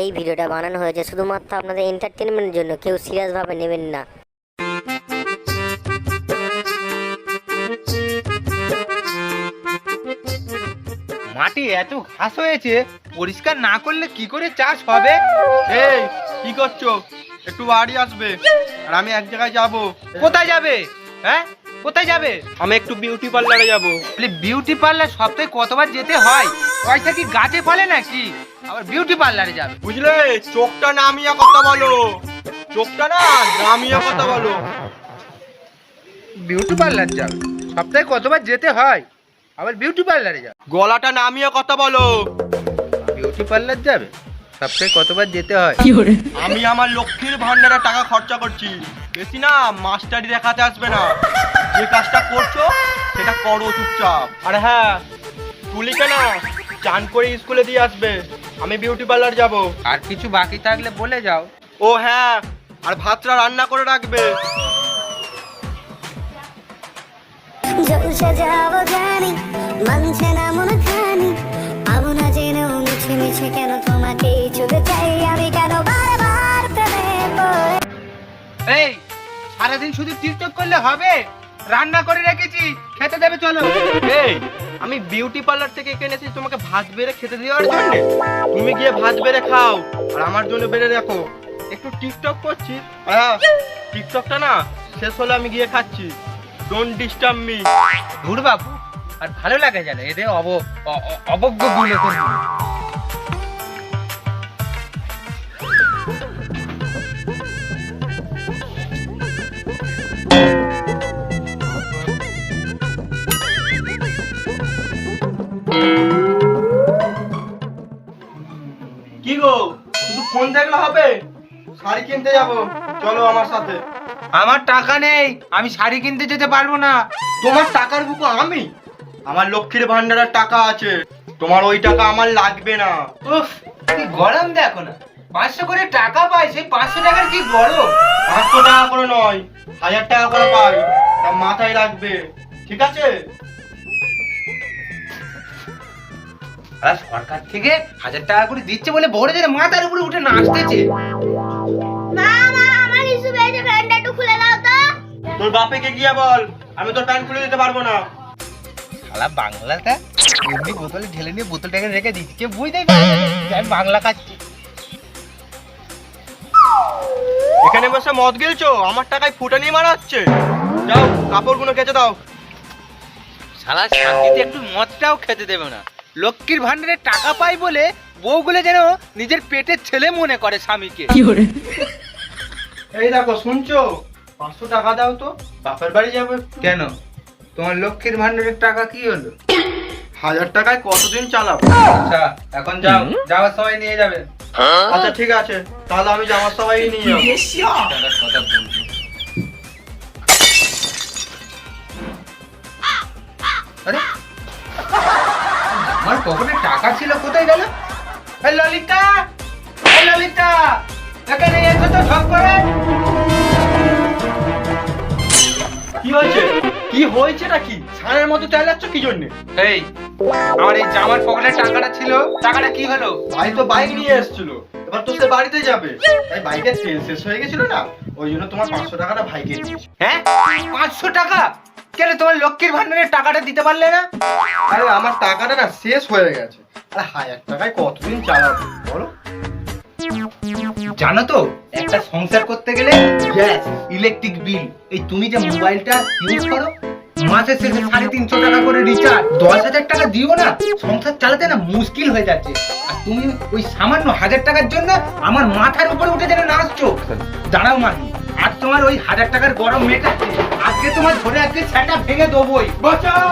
এই ভিডিওটা বানানো হয়েছে শুধুমাত্র আপনাদের এন্টারটেনমেন্টের জন্য, কেউ সিরিয়াস ভাবে নেবেন না। মাটি এত ঘাস হয়েছে, পরিষ্কার না করলে কি করে চাষ হবে? এই কি করছো? একটু বাড়ি আসবে, আর আমি এক জায়গায় যাব। কোথায় যাবে? হ্যাঁ, কোথায় যাবে? আমি একটু বিউটি পার্লারে যাব। বিউটি পার্লার সপ্তাহে কতবার যেতে হয়? পয়সা কি গাছে ফলে নাকি আবার বিউটি পার্লারে যাবে? বুঝলে, চোখটা নামিয়ে কথা বলো। চোখটা না নামিয়ে কথা বলো। বিউটি পার্লার যাবে? সপ্তাহে কতবার যেতে হয় আবার বিউটি পার্লারে যাবে? গলাটা নামিয়ে কথা বলো। বিউটি পার্লার যাবে? সপ্তাহে কতবার যেতে হয়? আমি আমার লক্ষ্মীর ভান্ডারে টাকা খরচা করছি, বেশি না মাস্টারি দেখাতে আসবে না। যে কাজটা করছো সেটা করো চুপচাপ। আর হ্যাঁ, তুলিকে না চান করে স্কুলে দিয়ে আসবে, আমি বিউটি পার্লার যাব। আর কিছু বাকি থাকলে বলে যাও। ও হ্যাঁ, আর ভাতটা রান্না করে রাখবে। জলসে যাবো জানি, মানছে না মন খানি, পাবো না জেনেও মিছে মিছে কেন তোমাকেই ছুঁতে চাই আমি, কেন বারবার প্রেমে পড়ে। এই সারাদিন শুধু টিকটক করলে হবে? রান্না করে রেখেছি, খেতে দেবে, চলো। এই আমি বিউটি পার্লার থেকে কিনেছি তোমাকে ভাত বেড়ে খেতে দেওয়ার জন্য। তুমি গিয়ে ভাত বেড়ে খাও, আর আমার জন্য বেড়ে রাখো। একটু টিকটক করছি, হ্যাঁ টিকটকটা না শেষ হলে আমি গিয়ে খাচ্ছি। Don't disturb me. ধুর বাবু, আর ভালো লাগে জানো এদের অবজ্ঞ গুলো করবি। কি গো, শুধু ফোন দেখলে হবে? শাড়ি কিনতে যাব, চলো আমার সাথে। আমার টাকা নেই, আমি শাড়ি কিনতে যেতে পারবো না। তোমার টাকার বুকো আমি? আমার লক্ষ্মীর ভান্ডারের টাকা আছে, তোমার ওই টাকা আমার লাগবে না। উফ, কি গরম দেখো না। 500 করে টাকা পাই, সেই 500 টাকার কি গরম। 500 টাকা করে নয়, 1000 টাকা করে পাই, তা মাথায় রাখবে, ঠিক আছে? আর সরকার থেকে 1000 টাকা করে দিচ্ছে বলে বড় যেন মাথার উপরে উঠে নাচতেছে। মা মা, আমার ইস্যু বেজে ফ্যানটা একটু খুলে দাও তো। তোর বাপেকে গিয়ে বল, আমি তোর প্যান্ট খুলে দিতে পারবো না। শালা বাংলাটা এমনি বোতলে ঢেলে নিয়ে বোতলটাকে রেখে দিচ্ছি, কেউ বুঝতেই পারে না যে আমি বাংলা খাচ্ছি। এখানে বসে মদ গিলছো, আমার টাকায় ফুটানি মারা হচ্ছে। যাও কাপড়গুলো কেচে দাও। শালা শান্তিতে একটু মদটাও খেতে দেবে না। লক্ষ্মীর ভান্ডারে টাকা পাই বলে বউগুলো যেন নিজের পেটের ছেলে মনে করে স্বামীকে। এই দেখো শুনছো, 500 টাকা দাও তো, বাপের বাড়ি যাবো। কেন, তোমার লক্ষ্মীর ভান্ডারের টাকা কি হলো? 1000 টাকায় কতদিন চালাবো? আচ্ছা এখন যাও, যাওয়ার সময় নিয়ে যাবে। আচ্ছা ঠিক আছে, তাহলে আমি যাওয়ার সবাই নিয়ে যাবো। টাকার কথা বলছো। আরে আমার পকেটে টাকা ছিল, কোথায় গেল? এই ললিতা, এই ললিতা, এখানে এসো তো ঝপ করে। কি হয়েছে? কি হয়েছে নাকি? সানের মতো চালাচ্ছ কি জন্য? এই আমার এই জামার পকেটে টাকাটা ছিল, টাকাটা কি হলো? ভাই তো বাইক নিয়ে এসেছিল, এবার তো সে বাড়িতে যাবে, তাই বাইকের তেল শেষ হয়ে গেছিল না, ওই জন্য তোমার 500 টাকাটা ভাইকে দিয়েছি। হ্যাঁ 500 টাকা? কেন তোমার লক্ষ্মীর ভান্ডারের টাকাটা দিতে পারলে না? আরে আমার টাকাটা না শেষ হয়ে গেছে, আরে 1000 টাকায় কতদিন চালাবো বলো? জানো তো, একটা সংসার করতে গেলে গ্যাস, ইলেকট্রিক বিল, এই তুমি যে মোবাইলটা ইউজ করো, মাসে শেষে 350 টাকা করে রিচার্জ, 10,000 টাকা দিও না, সংসার চালাতে না মুশকিল হয়ে যাচ্ছে। আর তুমি ওই সামান্য 1000 টাকার জন্য আমার মাথার উপরে উঠে যেন নাচছো। দাঁড়াও মানি, আর তোমার ওই 1000 টাকার গরম মেটাচ্ছে, আজকে তোমার ধরে আজকে সেটা ভেঙে দেবোই। বাঁচাও!